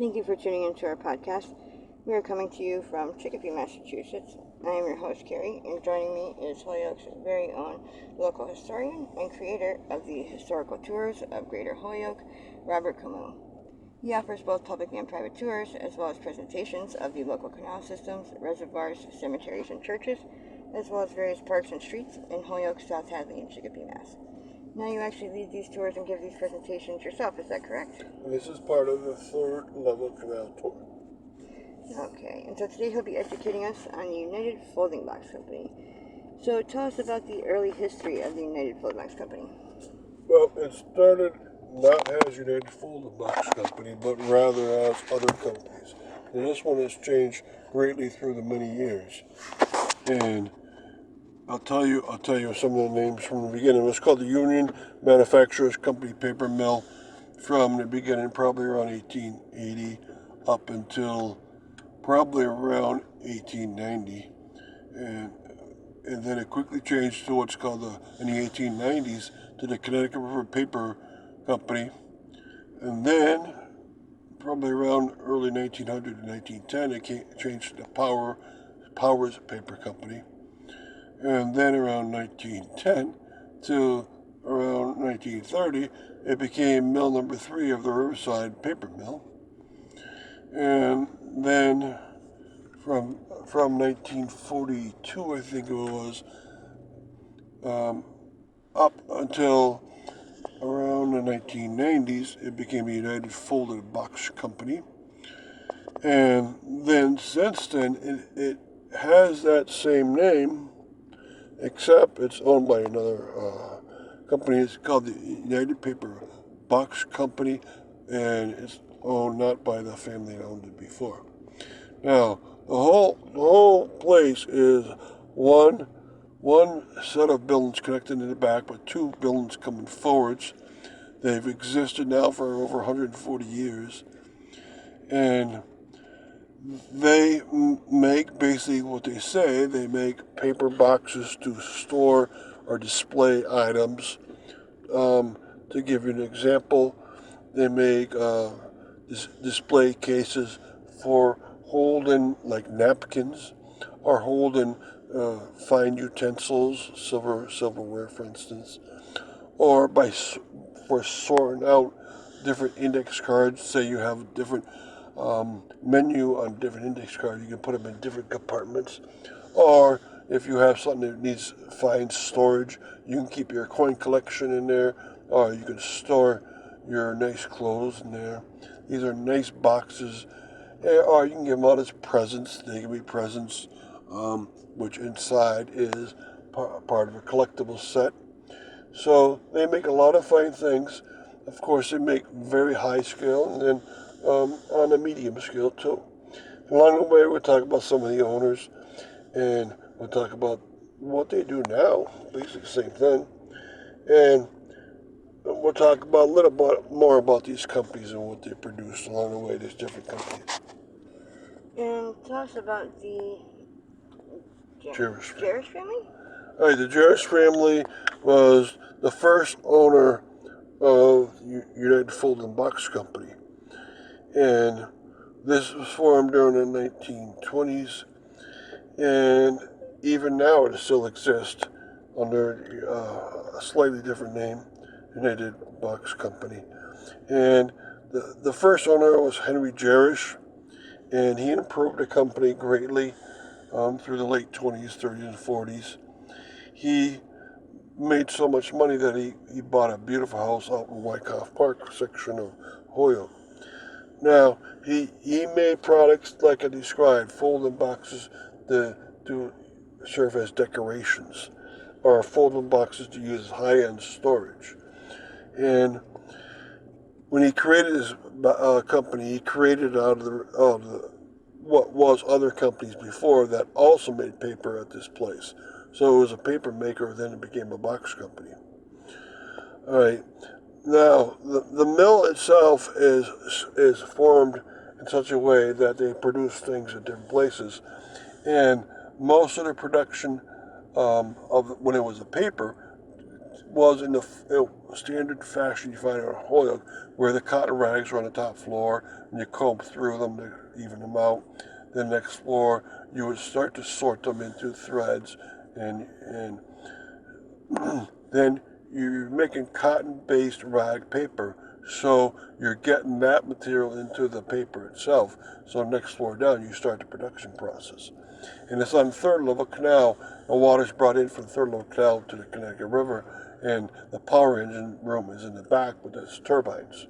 Thank you for tuning into our podcast. We are coming to you from Chicopee, Massachusetts. I am your host, Carrie, and joining me is Holyoke's very own local historian and creator of the historical tours of Greater Holyoke, Robert Camus. He offers both public and private tours, as well as presentations of the local canal systems, reservoirs, cemeteries, and churches, as well as various parks and streets in Holyoke, South Hadley, and Chicopee, Mass. Now you actually lead these tours and give these presentations yourself, is that correct? This is part of the third level canal tour. Okay, and so today he'll be educating us on the United Folding Box Company. So tell us about the early history of the United Folding Box Company. Well, it started not as United Folding Box Company, but rather as other companies. And this one has changed greatly through the many years. And I'll tell you some of the names from the beginning. It was called the Union Manufacturers Company Paper Mill from the beginning, probably around 1880 up until probably around 1890. And then it quickly changed to what's called in the 1890s to the Connecticut River Paper Company. And then probably around early 1900 to 1910 it changed to Powers Paper Company. And then around 1910 to around 1930, it became mill number 3 of the Riverside Paper Mill. And then from 1942, I think it was, up until around the 1990s, it became a United Folded Box Company. And then since then, it has that same name, except it's owned by another company. It's called the United Paper Box Company, and it's owned not by the family that owned it before. Now, the whole place is one set of buildings connected in the back, but 2 buildings coming forwards. They've existed now for over 140 years, and they make basically what they say. They make paper boxes to store or display items. To give you an example, they make display cases for holding like napkins, or holding fine utensils, silverware, for instance, or for sorting out different index cards. Say you have a different menu on different index cards, you can put them in different compartments. Or if you have something that needs fine storage, you can keep your coin collection in there, or you can store your nice clothes in there. These are nice boxes. Or you can give them out as presents. They can be presents, which inside is part of a collectible set. So they make a lot of fine things. Of course, they make very high scale, and then on a medium scale too. Along the way, we'll talk about some of the owners, and we'll talk about what they do now, basically the same thing. And we'll talk about a little bit more about these companies and what they produce along the way, these different companies. And tell us about the Jerish family? All right, the Jerish family was the first owner of United Folding Box Company. And this was formed during the 1920s. And even now it still exists under a slightly different name, United Box Company. And the first owner was Henry Jerish, and he improved the company greatly through the late 20s, 30s, and 40s. He made so much money that he bought a beautiful house out in Wyckoff Park section of Holyoke. Now, he made products like I described, folding boxes to serve as decorations, or folding boxes to use as high-end storage. And when he created his company, he created out of the what was other companies before that also made paper at this place. So it was a paper maker, then it became a box company. All right. Now, the mill itself is formed in such a way that they produce things at different places. And most of the production of when it was a paper was in the standard fashion you find in Holyoke, where the cotton rags are on the top floor and you comb through them to even them out. The next floor, you would start to sort them into threads, and then you're making cotton-based rag paper, so you're getting that material into the paper itself. So next floor down, you start the production process. And it's on the third level canal. The water's brought in from the third level canal to the Connecticut River, and the power engine room is in the back with its turbines.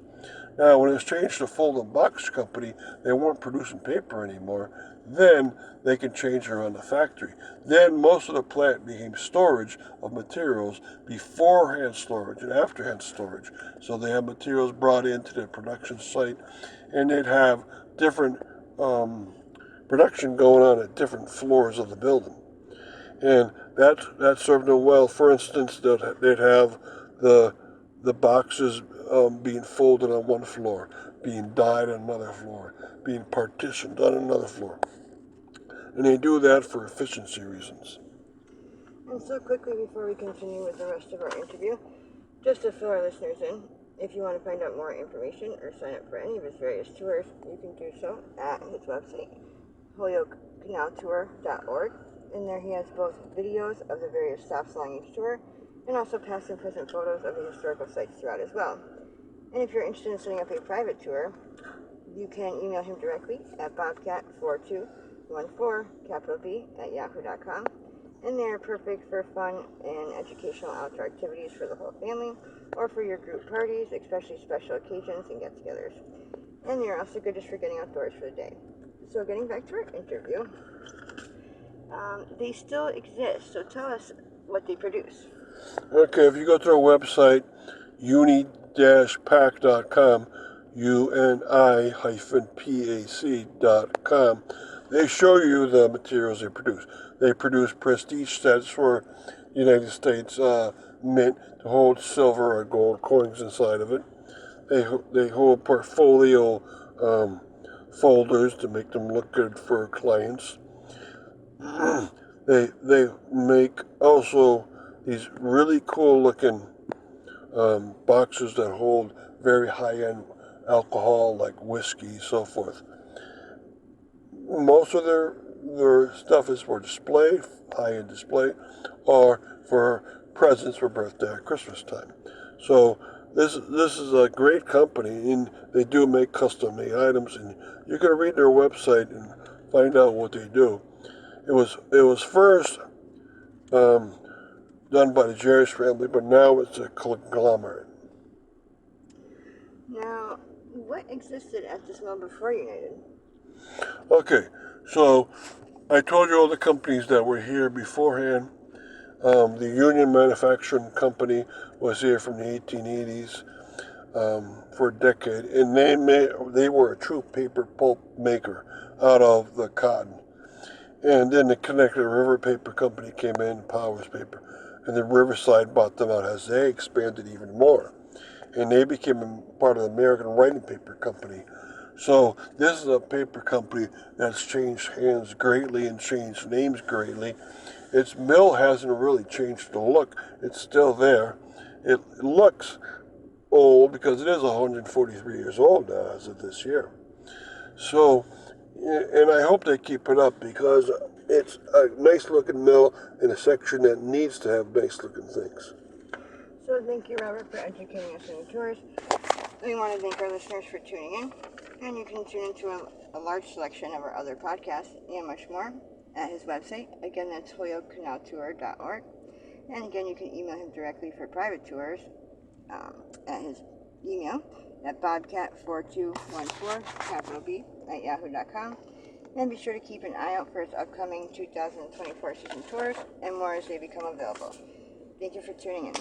Now, when it was changed to Folding Box Company, they weren't producing paper anymore. Then they could change around the factory. Then most of the plant became storage of materials, beforehand storage and afterhand storage. So they had materials brought into the production site, and they'd have different production going on at different floors of the building. And that served them well. For instance, they'd have the boxes being folded on one floor, being dyed on another floor, being partitioned on another floor. And they do that for efficiency reasons. And so quickly before we continue with the rest of our interview, just to fill our listeners in, if you want to find out more information or sign up for any of his various tours, you can do so at his website, holyokecanaltour.org. In there he has both videos of the various stops along each tour and also past and present photos of the historical sites throughout as well. And if you're interested in setting up a private tour, you can email him directly at bobcat4214, and they're perfect for fun and educational outdoor activities for the whole family or for your group parties, especially special occasions and get-togethers. And they're also good just for getting outdoors for the day. So getting back to our interview, they still exist, so tell us what they produce. Okay, if you go to our website, uni-pac.com, uni-pac.com, they show you the materials they produce. They produce prestige sets for United States Mint to hold silver or gold coins inside of it. They hold portfolio folders to make them look good for clients. They make also these really cool looking boxes that hold very high end alcohol like whiskey, so forth. Most of their stuff is for display, high end display, or for presents for birthday or Christmas time. So this is a great company, and they do make custom made items, and you can read their website and find out what they do. It was first done by the Jerry's family, but now it's a conglomerate. Now, what existed at this mill before United? Okay, so I told you all the companies that were here beforehand. The Union Manufacturing Company was here from the 1880s for a decade, and they were a true paper pulp maker out of the cotton. And then the Connecticut River Paper Company came in, Powers Paper, and the Riverside bought them out as they expanded even more. And they became a part of the American Writing Paper Company. So this is a paper company that's changed hands greatly and changed names greatly. Its mill hasn't really changed the look. It's still there. It looks old because it is 143 years old now as of this year. So, and I hope they keep it up because it's a nice looking mill in a section that needs to have nice looking things. So thank you, Robert, for educating us on the tours. We want to thank our listeners for tuning in, and you can tune into a large selection of our other podcasts and much more at his website. Again, that's holyokecanaltour.org. And again, you can email him directly for private tours at his email at bobcat4214, @yahoo.com. And be sure to keep an eye out for his upcoming 2024 season tours and more as they become available. Thank you for tuning in.